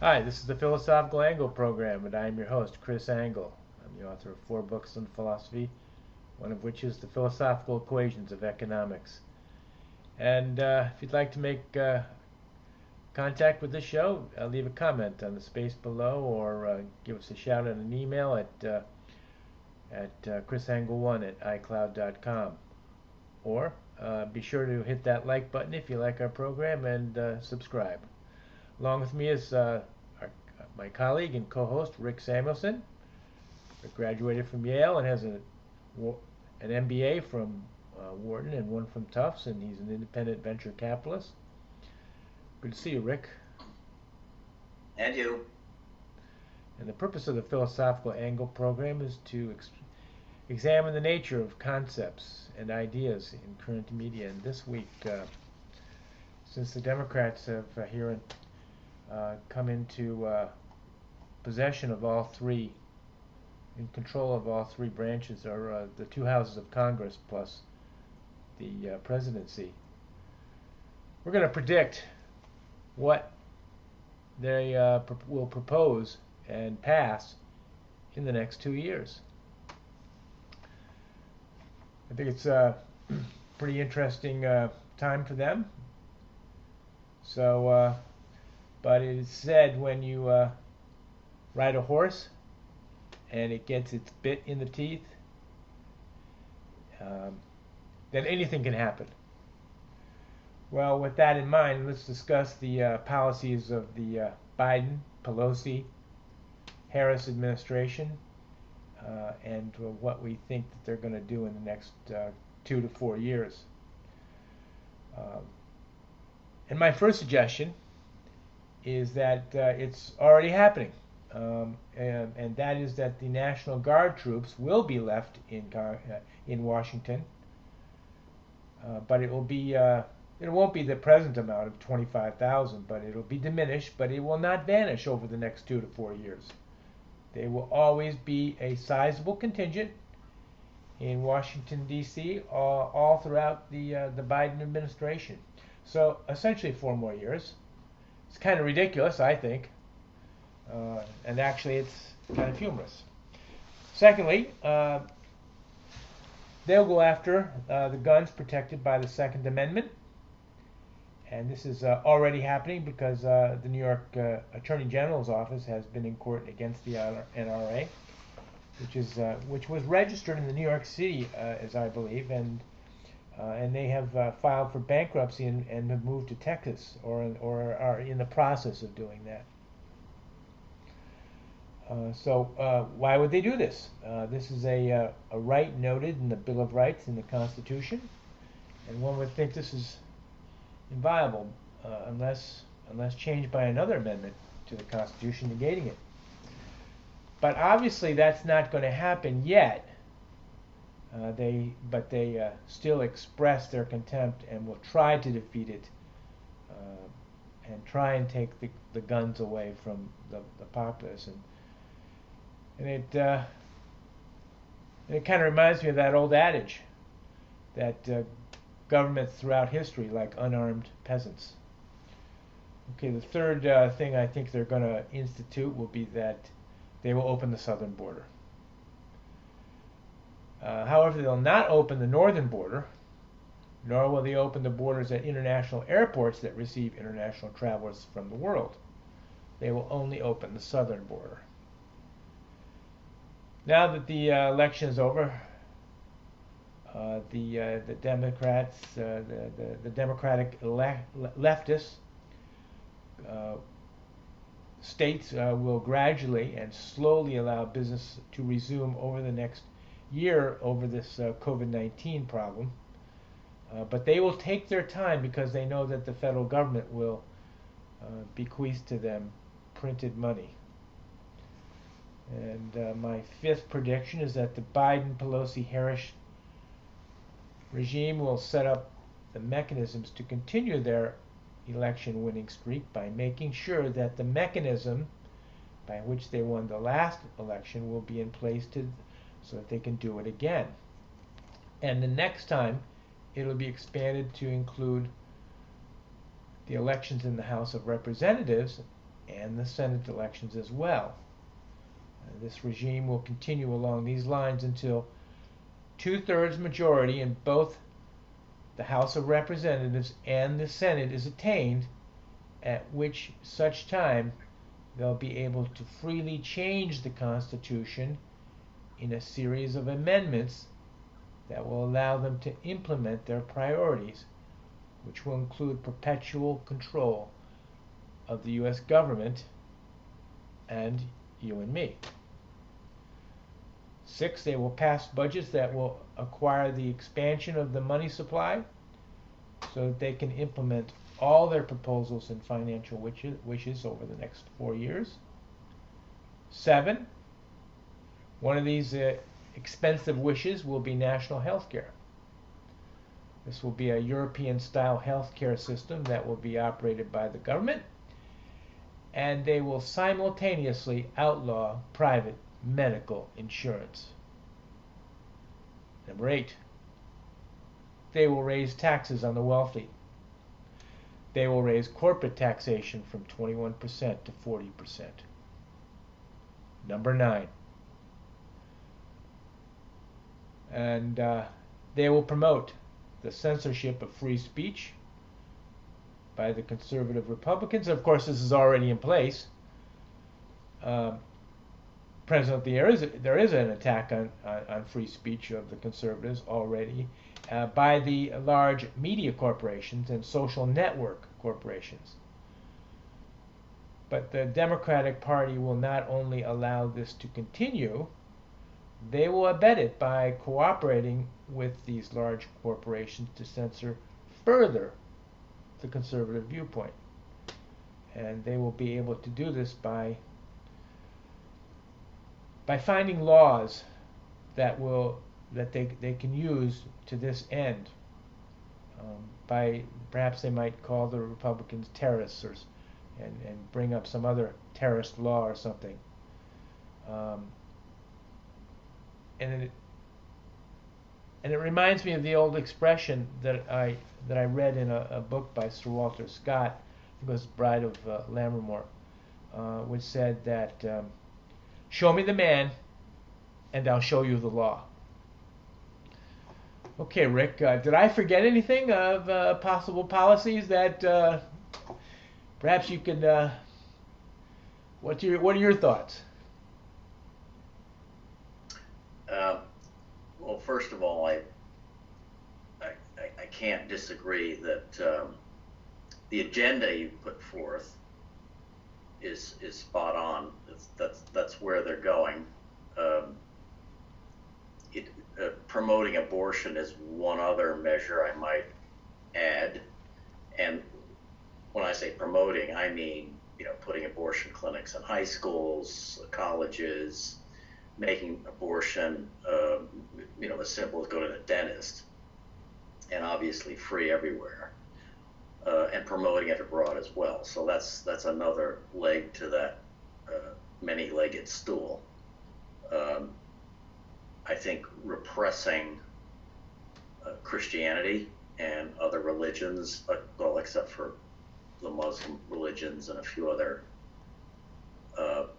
Hi, this is the Philosophical Angle program, and I am your host, Chris Angle. I'm the author of 4 books on philosophy, one of which is The Philosophical Equations of Economics. And if you'd like to make contact with the show, leave a comment on the space below or give us a shout on an email at chrisangle1@icloud.com. Or be sure to hit that like button if you like our program and subscribe. Along with me is my colleague and co-host Rick Samuelson. Rick graduated from Yale and has an MBA from Wharton and one from Tufts, and he's an independent venture capitalist. Good to see you, Rick. And you. And the purpose of the Philosophical Angle program is to examine the nature of concepts and ideas in current media. And this week, since the Democrats have come into possession of all three, in control of all three branches, or the 2 houses of Congress plus the presidency, we're going to predict what they will propose and pass in the next 2 years. I think it's a pretty interesting time for them. So, but it is said when you ride a horse and it gets its bit in the teeth, then anything can happen. Well, with that in mind, let's discuss the policies of the Biden-Pelosi-Harris administration and what we think that they're going to do in the next 2 to 4 years. And my first suggestion is that it's already happening, and that is that the National Guard troops will be left in Washington, but it won't be the present amount of 25,000, but it'll be diminished, but it will not vanish over the next 2 to 4 years. They will always be a sizable contingent in Washington, D.C., all throughout the Biden administration. So essentially 4 more years. It's kind of ridiculous, I think, and actually it's kind of humorous. Secondly, they'll go after the guns protected by the Second Amendment, and this is already happening because the New York Attorney General's office has been in court against the NRA, which was registered in the New York City, as I believe, and they have filed for bankruptcy and have moved to Texas, or are in the process of doing that. So why would they do this? This is a right noted in the Bill of Rights in the Constitution, and one would think this is inviolable unless changed by another amendment to the Constitution negating it. But obviously that's not going to happen yet. They still express their contempt and will try to defeat it and try and take the guns away from the populace. And it kind of reminds me of that old adage that governments throughout history like unarmed peasants. Okay, the third thing I think they're going to institute will be that they will open the southern border. However, they'll not open the northern border, nor will they open the borders at international airports that receive international travelers from the world. They will only open the southern border. Now that the election is over, the Democrats, the Democratic leftists, states will gradually and slowly allow business to resume over the next year over this COVID-19 problem. But they will take their time because they know that the federal government will bequeath to them printed money. And my fifth prediction is that the Biden-Pelosi-Harris regime will set up the mechanisms to continue their election winning streak by making sure that the mechanism by which they won the last election will be in place so that they can do it again. And the next time it'll be expanded to include the elections in the House of Representatives and the Senate elections as well. This regime will continue along these lines until two-thirds majority in both the House of Representatives and the Senate is attained, at which such time they'll be able to freely change the Constitution in a series of amendments that will allow them to implement their priorities, which will include perpetual control of the U.S. government and you and me. 6, they will pass budgets that will acquire the expansion of the money supply so that they can implement all their proposals and financial wishes over the next 4 years. 7, one of these expensive wishes will be national health care. This will be a European-style health care system that will be operated by the government, and they will simultaneously outlaw private medical insurance. Number 8, they will raise taxes on the wealthy. They will raise corporate taxation from 21% to 40%. Number 9, and they will promote the censorship of free speech by the conservative Republicans. Of course, this is already in place. Presently, there is an attack on free speech of the conservatives already by the large media corporations and social network corporations. But the Democratic Party will not only allow this to continue, they will abet it by cooperating with these large corporations to censor further the conservative viewpoint. And they will be able to do this by finding laws that they can use to this end. Perhaps they might call the Republicans terrorists and bring up some other terrorist law or something. And it reminds me of the old expression that I read in a book by Sir Walter Scott. I think it was Bride of Lammermoor, which said that show me the man and I'll show you the law. Okay, Rick, did I forget anything of possible policies that perhaps you could what are your thoughts? Well, first of all, I can't disagree that the agenda you put forth is spot on. That's where they're going. Promoting abortion is one other measure I might add, and when I say promoting, I mean putting abortion clinics in high schools, colleges, making abortion as simple as go to the dentist, and obviously free everywhere, and promoting it abroad as well. So that's another leg to that many-legged stool. I think repressing Christianity and other religions, well, except for the Muslim religions and a few other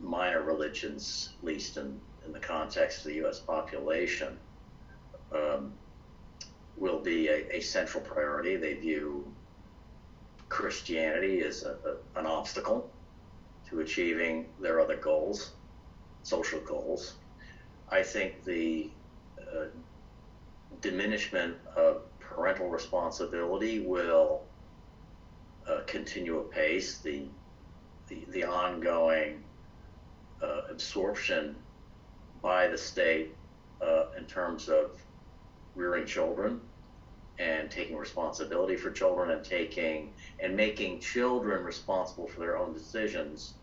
minor religions, at least in the context of the U.S. population, will be a central priority. They view Christianity as an obstacle to achieving their other goals, social goals. I think the diminishment of parental responsibility will continue apace. The ongoing absorption by the state in terms of rearing children and taking responsibility for children and making children responsible for their own decisions,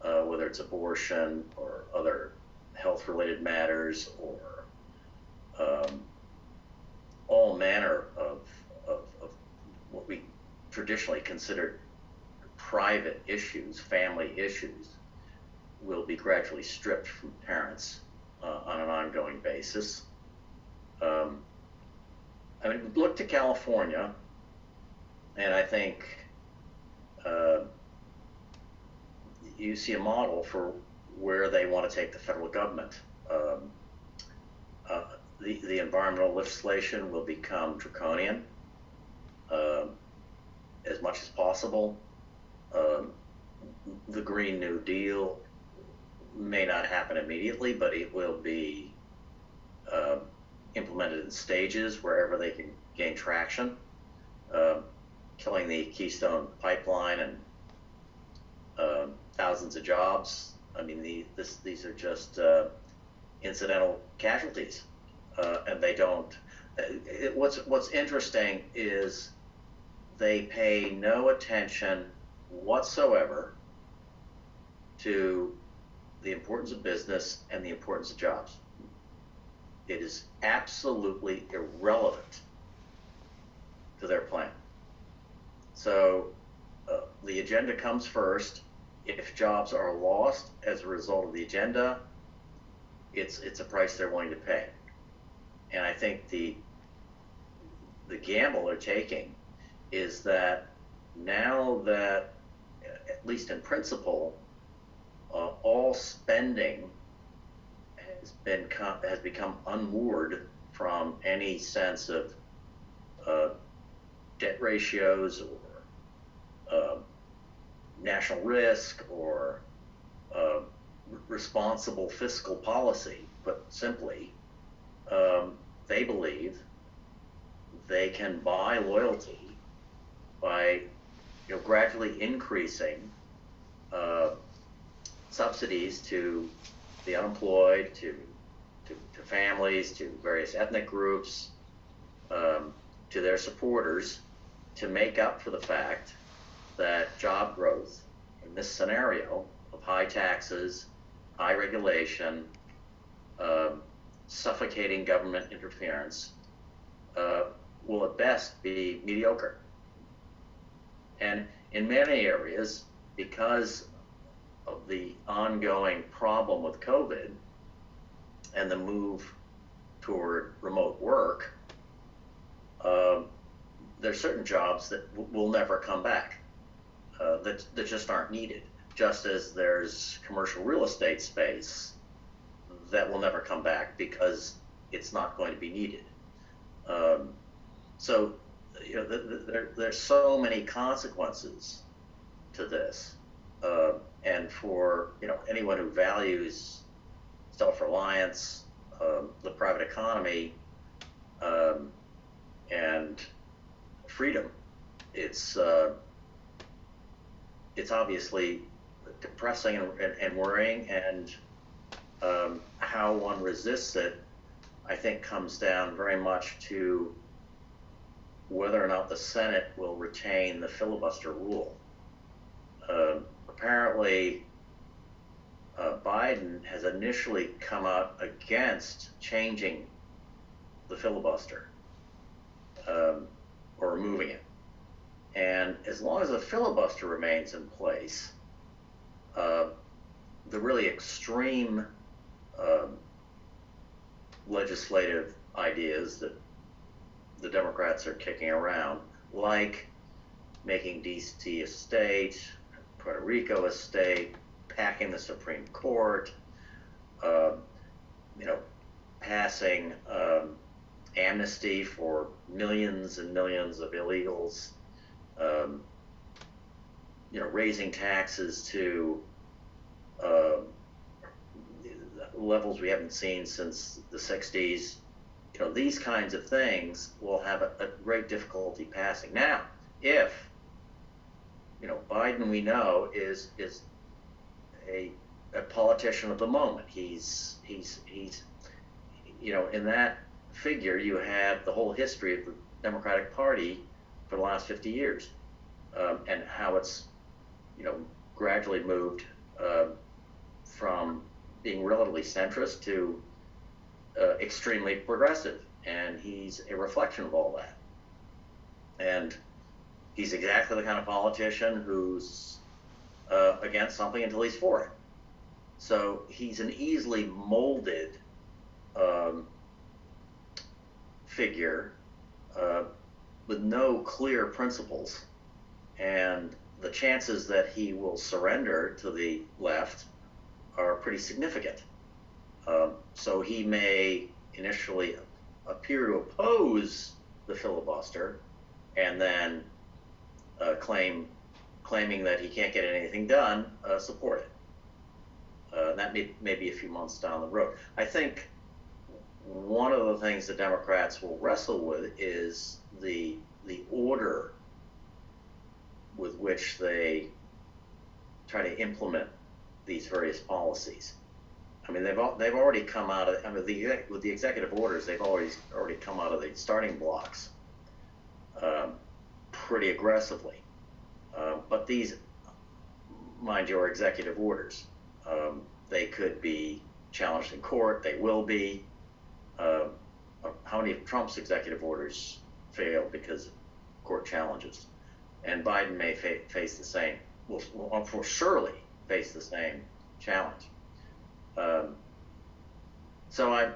whether it's abortion or other health-related matters or all manner of what we traditionally considered private issues, family issues, will be gradually stripped from parents on an ongoing basis. Look to California, and I think you see a model for where they want to take the federal government. The environmental legislation will become draconian as much as possible. The Green New Deal may not happen immediately, but it will be implemented in stages wherever they can gain traction. Killing the Keystone Pipeline and thousands of jobs. I mean, these are just incidental casualties, and they don't. What's interesting is they pay no attention whatsoever to the importance of business and the importance of jobs. It is absolutely irrelevant to their plan. So the agenda comes first. If jobs are lost as a result of the agenda, it's a price they're willing to pay. And I think the gamble they're taking is that now that, at least in principle, all spending has become unmoored from any sense of debt ratios or national risk or responsible fiscal policy. But simply, they believe they can buy loyalty by gradually increasing subsidies to the unemployed, to families, to various ethnic groups, to their supporters, to make up for the fact that job growth in this scenario of high taxes, high regulation, suffocating government interference will at best be mediocre. And in many areas, because of the ongoing problem with COVID and the move toward remote work, there's certain jobs that will never come back, that just aren't needed, just as there's commercial real estate space that will never come back because it's not going to be needed. So there's so many consequences to this, and for anyone who values self-reliance, the private economy, and freedom, it's obviously depressing and worrying, and how one resists it, I think, comes down very much to whether or not the Senate will retain the filibuster rule. Apparently, Biden has initially come out against changing the filibuster or removing it. And as long as the filibuster remains in place, the really extreme legislative ideas that the Democrats are kicking around, like making D.C. a state, Puerto Rico a state, packing the Supreme Court, passing amnesty for millions and millions of illegals, raising taxes to levels we haven't seen since the 60s. These kinds of things will have a great difficulty passing. Now, if Biden, we know, is a politician of the moment. He's in that figure, you have the whole history of the Democratic Party for the last 50 years, and how it's gradually moved from being relatively centrist to extremely progressive, and he's a reflection of all that. And he's exactly the kind of politician who's against something until he's for it. So he's an easily molded figure with no clear principles, and the chances that he will surrender to the left are pretty significant. So he may initially appear to oppose the filibuster, and then claiming that he can't get anything done, support it. That may be a few months down the road. I think one of the things the Democrats will wrestle with is the order with which they try to implement these various policies. I mean, they've already come out of. I mean, with the executive orders, they've already come out of the starting blocks pretty aggressively. But these, mind you, are executive orders. They could be challenged in court. They will be. How many of Trump's executive orders failed because of court challenges? And Biden may face the same. Will for surely face the same challenge. So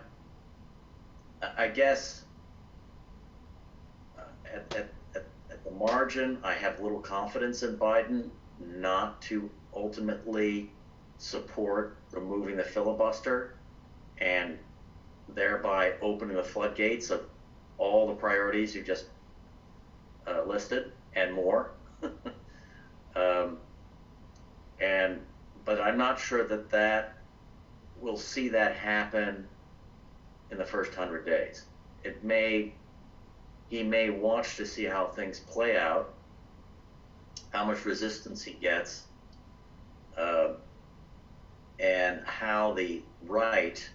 I guess at the margin, I have little confidence in Biden not to ultimately support removing the filibuster and thereby opening the floodgates of all the priorities you just listed and more. But I'm not sure that we'll see that happen in the first 100 days. He may watch to see how things play out, how much resistance he gets, and how the right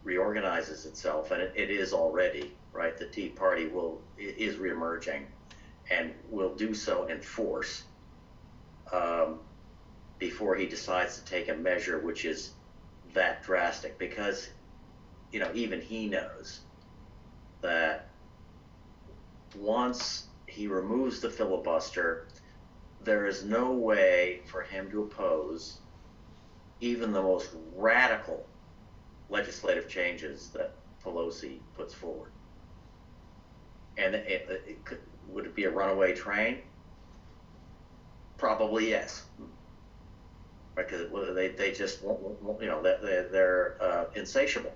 reorganizes itself, and it is already, right? The Tea Party is reemerging and will do so in force before he decides to take a measure which is that drastic, because even he knows that once he removes the filibuster, there is no way for him to oppose even the most radical legislative changes that Pelosi puts forward. And would it be a runaway train? Probably yes. Because they just won't, they're insatiable.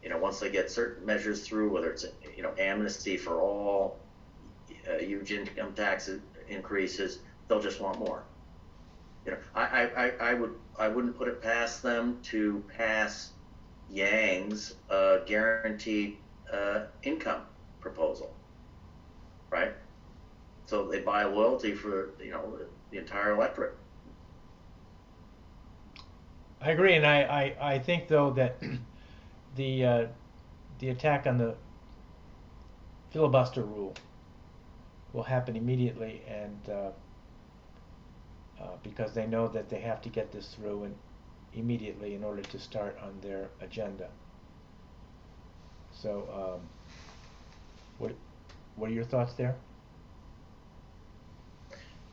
Once they get certain measures through, whether it's amnesty for all, huge income tax increases, they'll just want more. I wouldn't put it past them to pass Yang's guaranteed income proposal, right? So they buy loyalty for the entire electorate. I agree, and I think though that the attack on the filibuster rule will happen immediately, and because they know that they have to get this through immediately in order to start on their agenda. So, what are your thoughts there?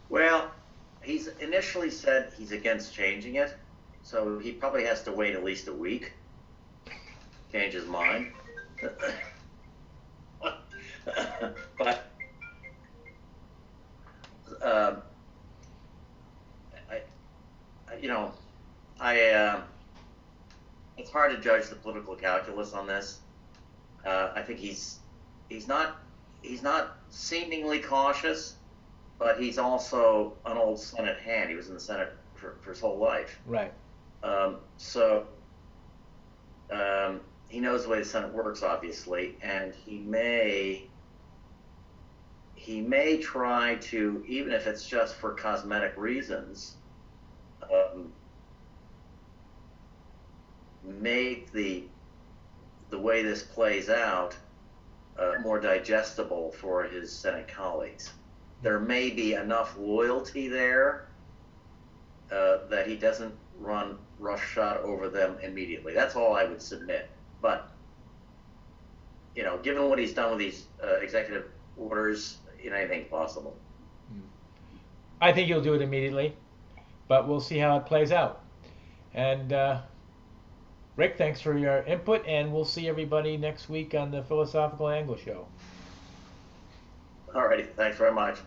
Well, he's initially said he's against changing it, so he probably has to wait at least a week, change his mind. But it's hard to judge the political calculus on this. I think he's not seemingly cautious, but he's also an old Senate hand. He was in the Senate for his whole life. Right. So he knows the way the Senate works, obviously, and he may try to, even if it's just for cosmetic reasons, make the way this plays out more digestible for his Senate colleagues. There may be enough loyalty there that he doesn't run roughshod over them immediately. That's all I would submit. But given what he's done with these executive orders, anything's possible. I think he'll do it immediately, but we'll see how it plays out. And Rick, thanks for your input, and we'll see everybody next week on the Philosophical Angle Show. All righty, thanks very much.